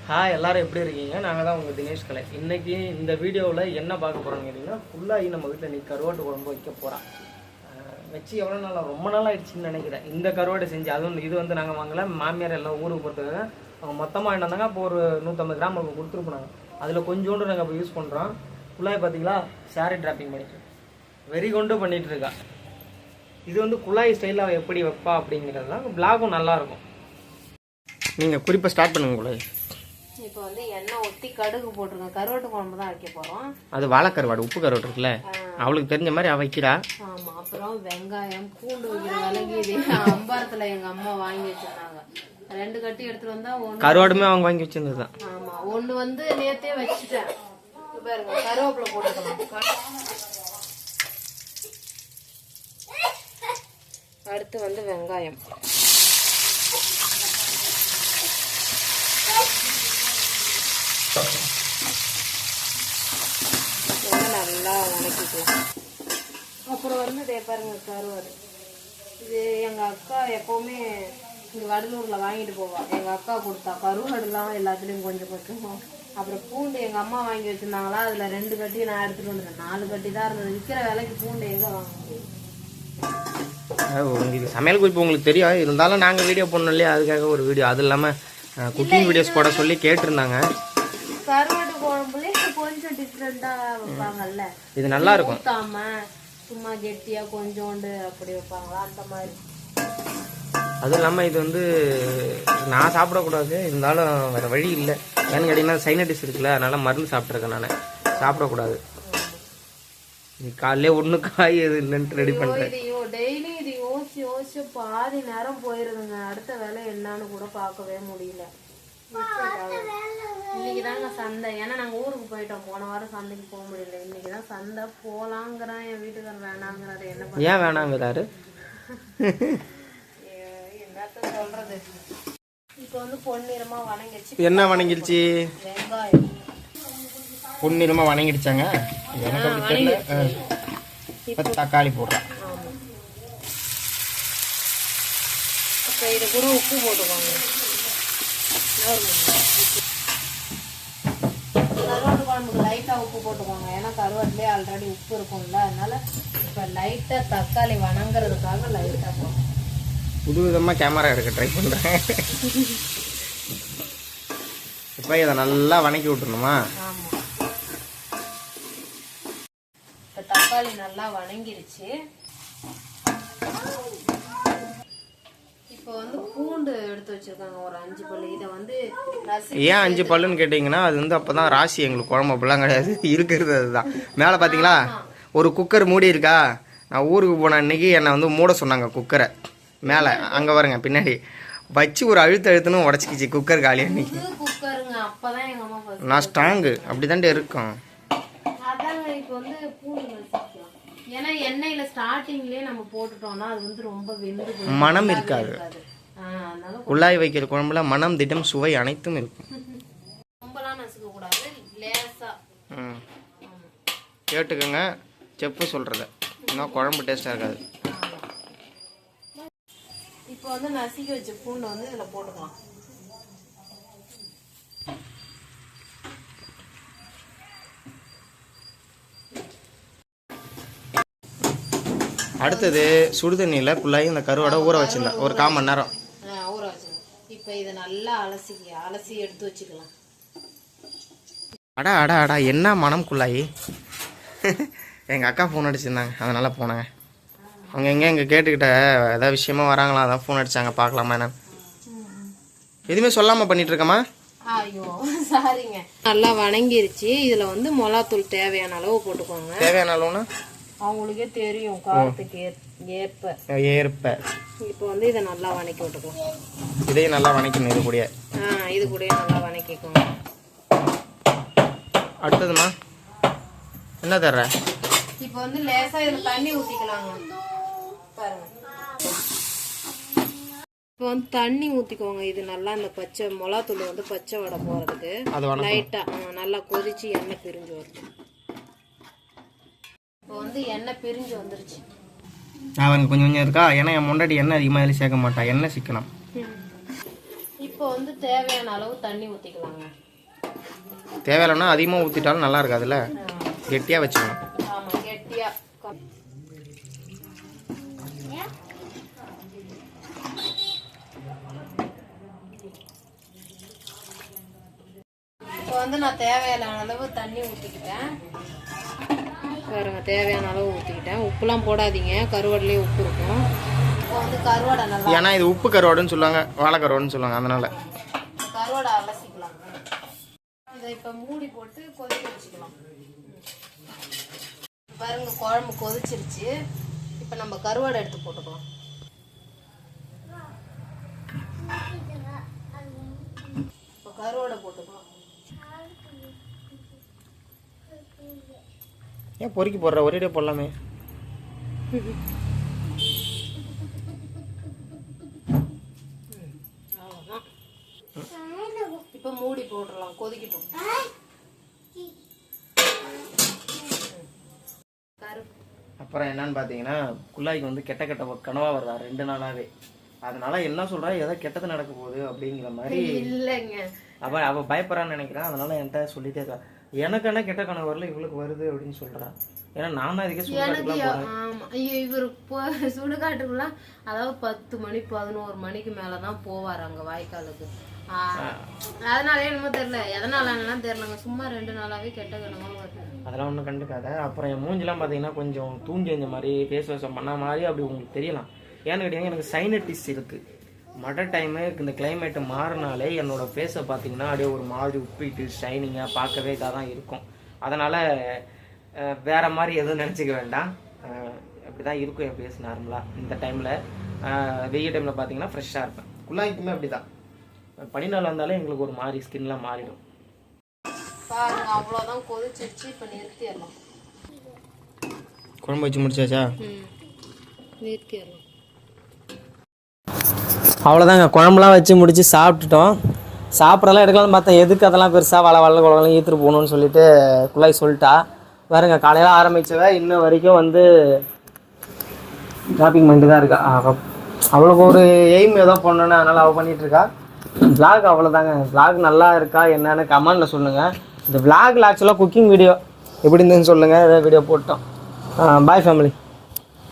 Hi எல்லாரும் எப்படி இருக்கீங்க? நாங்கள் தான் உங்கள் தினேஷ் கலை. இன்றைக்கி இந்த வீடியோவில் என்ன பார்க்க போகிறோம்னு கேட்டிங்கன்னா, ஃபுல்லாகி நம்ம வீட்டில் நீ கருவாட்டு குழம்பு வைக்க போகிறான். வச்சு எவ்வளோ நாளாக ரொம்ப நாள் ஆகிடுச்சின்னு நினைக்கிறேன். இந்த கருவாடு செஞ்சு அதுவும் இது வந்து நாங்கள் வாங்கலை, மாமியார் எல்லாம் ஊருக்கு போகிறதுக்காக அவங்க மொத்தமாக என்னந்தாங்க. இப்போ ஒரு 150 கிராம் அவங்க கொடுத்துருப்போம். அதில் கொஞ்சோண்டு நாங்கள் இப்போ யூஸ் பண்ணுறோம். குழாய் பார்த்தீங்களா, சாரி டிராப்பிங் பண்ணிட்டு வெறி கொண்டு பண்ணிகிட்டு இருக்கா. இது வந்து குழாய் ஸ்டைலாக எப்படி வைப்பா அப்படிங்கிறது தான். பிளாகும் நல்லாயிருக்கும். நீங்கள் குறிப்பாக ஸ்டார்ட் பண்ணுங்க குழாய். இப்போ வந்து எண்ணெய் ஊற்றி கடுகு போட்டுருங்க. கருவாட்டு குழம்பு தான் வைக்க போகிறோம். அது வாழைக்கருவாடு, உப்பு கருவாடு இருக்குல்ல, அவளுக்கு தெரிஞ்ச மாதிரி அவ வைக்கிறா. ஆமாம். அப்புறம் வெங்காயம், பூண்டு வைக்கிற விலகி இது அம்பாரத்தில் எங்கள் அம்மா வாங்கி வச்சிருந்தாங்க. 2 கட்டி எடுத்துட்டு வந்தா ஒன்று கருவாடுமே அவங்க வாங்கி வச்சிருந்தது தான். ஆமாம், ஒன்று வந்து நேற்றே வச்சுட்டேன். பாருங்க, கருவேப்பிலை போட்டுக்கலாம். அடுத்து வந்து வெங்காயம், நல்லா வணக்கிக்கலாம். அப்புறம் வந்து இதே பாருங்க கருவாடு. இது எங்கள் அக்கா எப்போவுமே இங்கே வடலூரில் வாங்கிட்டு போவாள். எங்கள் அக்கா கொடுத்தா கருவாடுலாம் எல்லாத்துலேயும் கொஞ்சம் கொஞ்சம். அப்புறம் பூண்டு எங்கள் அம்மா வாங்கி வச்சுருந்தாங்களா, அதில் 2 கட்டி நான் எடுத்துகிட்டு வந்துட்டேன். 4 கட்டி தான் இருந்தது. விற்கிற விலைக்கு பூண்டு எங்கே வாங்க முடியும்? உங்களுக்கு சமையல் குறிப்பு உங்களுக்கு தெரியும், இருந்தாலும் நாங்கள் வீடியோ போடணும் இல்லையா, அதுக்காக ஒரு வீடியோ. அது இல்லாமல் குக்கிங் வீடியோஸ் போட சொல்லி கேட்டிருந்தாங்க. கருவாடு குழம்புலேயே கொஞ்சம் டிஃப்ரெண்டாக வைப்பாங்கல்ல, இது நல்லா இருக்கும். ஊத்தாம சும்மா கெட்டியா கொஞ்சோண்டு அப்படி வைப்பாங்களா, அந்த மாதிரி. அதுவும் இல்லாமல் இது வந்து நான் சாப்பிடக்கூடாது, இருந்தாலும் வேறு வழி இல்லை. ஏன்னு கேட்டிங்கன்னா சைனடிஸ் இருக்குல்ல, அதனால் மருந்து சாப்பிட்ருக்கேன். நான் சாப்பிடக்கூடாது. இது காலையிலே ஒன்று காய் எது இல்லைன்ட்டு ரெடி பண்ணுறேன். டெய்லி இது யோசிச்சு யோசிச்சு பாதி நேரம் போயிருதுங்க. அடுத்த வேலை என்னன்னு கூட பார்க்கவே முடியல. இன்னைக்கு தாங்க சந்தை. ஏன்னா நாங்கள் ஊருக்கு போயிட்டோம். போன வாரம் சந்தைக்கு போக முடியல. இன்னைக்கு தான் சந்தை. போலாங்கிறேன். என் வீட்டுக்காரர் வேணாங்கிறாரு. என்ன பண்ண, ஏன் வேணாங்கிறாரு? என்னத்த சொல்றது. இப்போ வந்து பொன்னிறமா வணங்கிடுச்சு. என்ன வணங்கிடுச்சு? வெங்காயம் பொன்னிறமா வணங்கிடுச்சாங்க. எனக்கு அப்படி தெரியல. இப்போ தக்காளி போடுறேன். இப்போ இது கூட உப்பு போட்டுக்கோங்க. கருவாட்டு குழம்புக்கு லைட்டாக உப்பு போட்டுக்கோங்க. ஏன்னா கருவாட்டிலே ஆல்ரெடி உப்பு இருக்கும்ல, அதனால இப்போ லைட்டாக தக்காளி வணங்குறதுக்காக லைட்டாக போகும். புது விதமாக கேமரா எடுக்க ட்ரை பண்ணுறேன். இப்போ இதை நல்லா வணக்கி விட்டுருணுமா? ஆமாம். இப்போ தக்காளி நல்லா வணங்கிருச்சு. இப்போ வந்து பூண்டு எடுத்து வச்சிருக்காங்க ஒரு 5 பல்லு. இதை வந்து ஏன் 5 பல்லுன்னு கேட்டிங்கன்னா, அது வந்து அப்போ தான் ராசி. எங்களுக்கு குழம்பு அப்படிலாம் கிடையாது, இருக்கிறது அதுதான். மேலே பார்த்தீங்களா ஒரு குக்கர் மூடி இருக்கா. நான் ஊருக்கு போன அன்னைக்கு என்னை வந்து மூட சொன்னாங்க குக்கரை. மேலே அங்கே பாருங்க பின்னாடி வச்சு ஒரு அழுத்தணும் உடச்சிக்கிச்சு குக்கர் காலி. அன்னைக்கு குக்கருங்க. அப்போதான் எங்கள் அம்மா நான் ஸ்ட்ராங்கு அப்படி தான்ட்டு இருக்கும். அதாங்க. இப்போ வந்து பூண்டு நசுக்கலாம். ஏன்னா எண்ணெயில ஸ்டார்டிங்லயே நம்ம போட்டுட்டோம்னா அது வந்து ரொம்ப வெந்து மனம் இருக்காது. குழாய் வைக்கிற குழம்புல மனம், திடம், சுவை அனைத்தும் இருக்கும். ரொம்பலாம் நசுக்க கூடாது, லேசா. கேட்டுக்கோங்க செப்பு சொல்றத, இன்னும் குழம்பு டேஸ்டா இருக்காது. இப்போ வந்து நசுக்கி வச்ச பூண்டை வந்து இதுல போட்டுக்கலாம். அடுத்தது சுடுதண்ணியில் குள்ளாய் இந்த கருவாடை ஊற வச்சிருந்தேன் ஒரு 1/4 மணி நேரம். ஊற வச்சிருந்தேன். இப்போ இதை நல்லா அலசி எடுத்து வச்சுக்கலாம். அடா அடா அடா என்ன மனம் குள்ளாயி. எங்கள் அக்கா ஃபோன் அடிச்சிருந்தாங்க, அதனால் போனாங்க. அவங்க எங்கே கேட்டுக்கிட்ட ஏதாவது விஷயமா வராங்களா, அதான் ஃபோன் அடித்தாங்க. பார்க்கலாமா என்ன, எதுவுமே சொல்லாமல் பண்ணிட்டு இருக்கமா. ஐயோ சாரிங்க. நல்லா வணங்கிருச்சு. இதில் வந்து மிளகாத்தூள் தேவையான அளவு போட்டுக்கோங்க. தேவையான அளவுனா அவங்களுக்கே தெரியும், காரத்துக்கு ஏற்ப. இப்போ வந்து இதை நல்லா வணக்கி விட்டுக்கலாம். இதையும் நல்லா வணக்கணும். இது கூட இது கூட நல்லா வணக்கிக்கோங்க. அடுத்ததுமா என்ன தர்ற? இப்போ வந்து லேசா இதுல தண்ணி ஊத்திக்கலாங்க. பாருங்க, இப்போ வந்து தண்ணி ஊத்திக்கோங்க. இது நல்லா இந்த பச்சை மிளகாத்தூள் வந்து பச்சை வடை போறதுக்கு லைட்டா நல்லா கொதிச்சு எண்ணெய் பிரிஞ்சு வரும். இப்போ வந்து எண்ணெய் பிரிஞ்சு வந்துருச்சு. அவனுக்கு கொஞ்சம் கொஞ்சம் இருக்கா. ஏன்னா என் முன்னாடி எண்ணெய் அதிகமாக சேர்க்க மாட்டான், எண்ணெய் சிக்கனம். இப்போ வந்து தேவையான அளவு தண்ணி ஊற்றிக்கலாங்க. தேவையில்லைன்னா அதிகமாக ஊற்றிட்டாலும் நல்லா இருக்காதுல்ல, கெட்டியாக வச்சுக்கணும். ஆமாம், கெட்டியாக. இப்போ வந்து நான் தேவையான அளவு தண்ணி ஊற்றிக்கிட்டேன் பாருங்க. தேவையான அளவு ஊற்றிக்கிட்டேன். உப்புலாம் போடாதீங்க, கருவாடுலேயே உப்பு இருக்கும். இப்போ வந்து கருவாடை நல்லா, ஏன்னா இது உப்பு கருவாடுன்னு சொல்லுவாங்க, வாழை கருவாடுன்னு சொல்லுவாங்க, அதனால கருவாடை அலசிக்கலாம். இதை இப்போ மூடி போட்டு கொதிக்க வச்சுக்கலாம். பாருங்க குழம்பு கொதிச்சிருச்சு. இப்போ நம்ம கருவாடை எடுத்து போட்டுக்கலாம். இப்போ கருவாடை போட்டுக்கலாம். ஏன் பொறுக்கி போடுற, ஒரேடியே போடலாமே. இப்போ மூடி போட்டுடலாம், கொதிக்கட்டும். அப்புறம் என்னன்னு பார்த்தீங்கன்னா, குள்ளாய்க்கு வந்து கெட்ட கெட்ட கனவா வருதா 2 நாளாவே. அதனால என்ன சொல்றா, ஏதோ கெட்டது நடக்க போகுது அப்படிங்கிற மாதிரி. இல்லைங்க, அவ பயப்படுறான்னு நினைக்கிறான். அதனால என்கிட்ட சொல்லிட்டே இருக்கா, எனக்கு என்ன கெட்ட கனவு வரல, இவளுக்கு வருது அப்படின்னு சொல்றா. ஏன்னா நான் தான் இதுக்கே சுடுகாட்டுக்குலாம் போறேன். ஆமா, ஐயோ இவர் சுடுகாட்டுக்குலாம் அதாவது 10 மணி 11 மணிக்கு மேலதான் போவார் அங்க வாய்க்காலுக்கு. அதனால என்னமோ தெரியல, எதனாலலாம் தெரியலங்க. சும்மா 2 நாளாவே கெட்ட கனவா வருது. அதெல்லாம் ஒன்றும் கண்டுக்காத. அப்புறம் என் மூஞ்சிலாம் பார்த்தீங்கன்னா கொஞ்சம் தூங்கி வந்த மாதிரி, ஃபேஸ் வாஷ் பண்ண மாதிரி அப்படி உங்களுக்கு தெரியலாம். ஏன்னு கேட்டீங்கன்னா, எனக்கு சைனட்டிஸ் இருக்குது. மழை டைமு இந்த கிளைமேட்டு மாறினாலே என்னோட ஃபேஸை பார்த்தீங்கன்னா அப்படியே ஒரு மாதிரி உப்பிட்டு ஷைனிங்காக பார்க்கவே இதாக தான் இருக்கும். அதனால் வேறு மாதிரி எதுவும் நினச்சிக்க வேண்டாம். அப்படி தான் இருக்கும் என் ஃபேஸ் நார்மலாக. இந்த டைமில் வெயில் டைமில் பார்த்தீங்கன்னா ஃப்ரெஷ்ஷாக இருப்பேன். குள்ளாய்க்குமே அப்படி தான். பனி நாள் வந்தாலே எங்களுக்கு ஒரு மாதிரி ஸ்கின்லாம் மாறிடும். பாருங்க அவ்வளோதான் கொதிச்சிருச்சு. இப்போ நிறுத்திடலாம். குழம்பு வச்சு முடிச்சாச்சா? நிறுத்திடலாம். அவ்வளோதாங்க, குழம்புலாம் வச்சு முடிச்சு சாப்பிட்டுட்டோம். சாப்பிடலாம் எடுக்கலாம்னு பார்த்தேன், எதுக்கு அதெல்லாம் பெருசாக வள குழம்புலாம் ஈத்துட்டு போகணுன்னு சொல்லிட்டு குள்ளாய் சொல்லிட்டா. வேறுங்க காலையில் ஆரம்பித்தவ இன்ன வரைக்கும் வந்து ஷாப்பிங் பண்ணிட்டு தான் இருக்கா. அவளுக்கு ஒரு எய்ம் ஏதோ பண்ணணுன்னு, அதனால் அவள் பண்ணிகிட்ருக்கா. விளாக் அவ்வளோதாங்க. விளாக் நல்லா இருக்கா என்னன்னு கமெண்டில் சொல்லுங்கள். இந்த விளாகில் ஆக்சுவலாக குக்கிங் வீடியோ எப்படி இருந்துன்னு சொல்லுங்கள். ஏதாவது வீடியோ போட்டோம். பாய் ஃபேமிலி.